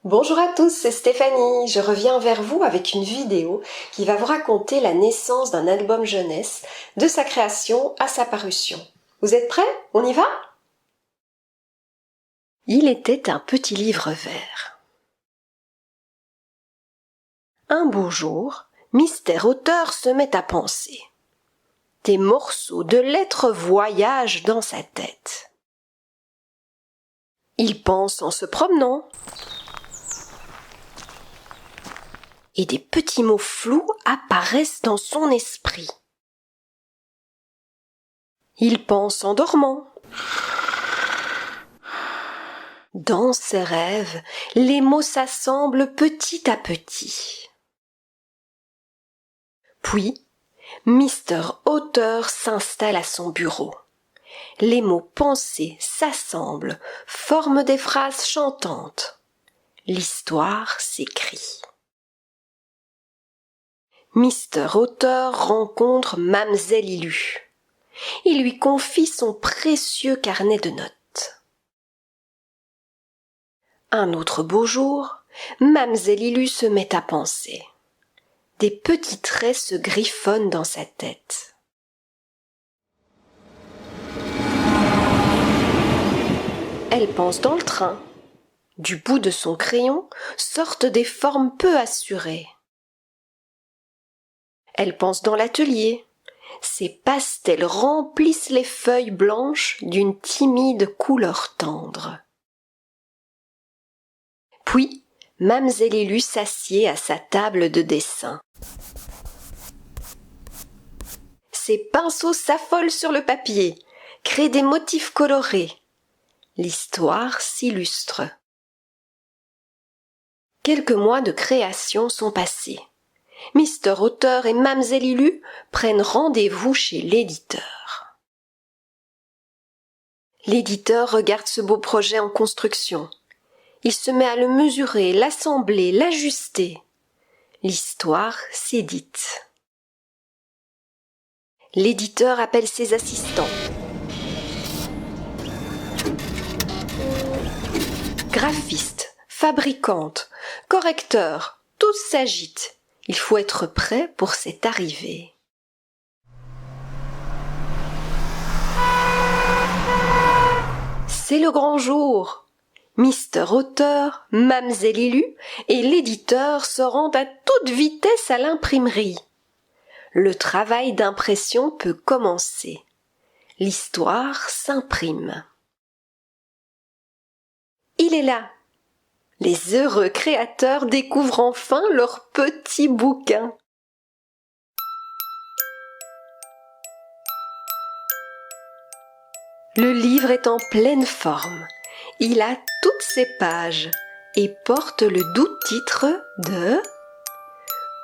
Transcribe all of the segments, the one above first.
Bonjour à tous, c'est Stéphanie. Je reviens vers vous avec une vidéo qui va vous raconter la naissance d'un album jeunesse, de sa création à sa parution. Vous êtes prêts? On y va? Il était un petit livre vert. Un beau jour, Mystère Auteur se met à penser. Des morceaux de lettres voyagent dans sa tête. Il pense en se promenant. Et des petits mots flous apparaissent dans son esprit. Il pense en dormant. Dans ses rêves, les mots s'assemblent petit à petit. Puis, Mister Auteur s'installe à son bureau. Les mots pensés s'assemblent, forment des phrases chantantes. L'histoire s'écrit. Mister Auteur rencontre Mamselle Ilu. Il lui confie son précieux carnet de notes. Un autre beau jour, Mamselle Ilu se met à penser. Des petits traits se griffonnent dans sa tête. Elle pense dans le train. Du bout de son crayon sortent des formes peu assurées. Elle pense dans l'atelier. Ses pastels remplissent les feuilles blanches d'une timide couleur tendre. Puis, Mamselle Ilu s'assied à sa table de dessin. Ses pinceaux s'affolent sur le papier, créent des motifs colorés. L'histoire s'illustre. Quelques mois de création sont passés. Mister Auteur et Mamselle Ilu prennent rendez-vous chez l'éditeur. L'éditeur regarde ce beau projet en construction. Il se met à le mesurer, l'assembler, l'ajuster. L'histoire s'édite. L'éditeur appelle ses assistants. Graphistes, fabricantes, correcteurs, tous s'agitent. Il faut être prêt pour cette arrivée. C'est le grand jour. Mister Auteur, Mamselle Ilu et l'éditeur se rendent à toute vitesse à l'imprimerie. Le travail d'impression peut commencer. L'histoire s'imprime. Il est là. Les heureux créateurs découvrent enfin leur petit bouquin. Le livre est en pleine forme. Il a toutes ses pages et porte le doux titre de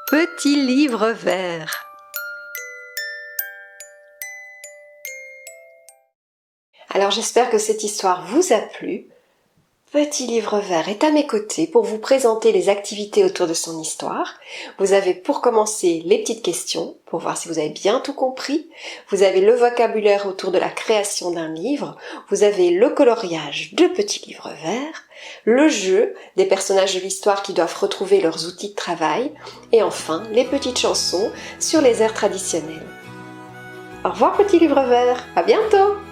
Petit livre vert. Alors j'espère que cette histoire vous a plu. Petit livre vert est à mes côtés pour vous présenter les activités autour de son histoire. Vous avez pour commencer les petites questions pour voir si vous avez bien tout compris. Vous avez le vocabulaire autour de la création d'un livre. Vous avez le coloriage de Petit livre vert. Le jeu des personnages de l'histoire qui doivent retrouver leurs outils de travail. Et enfin, les petites chansons sur les airs traditionnels. Au revoir Petit livre vert, à bientôt!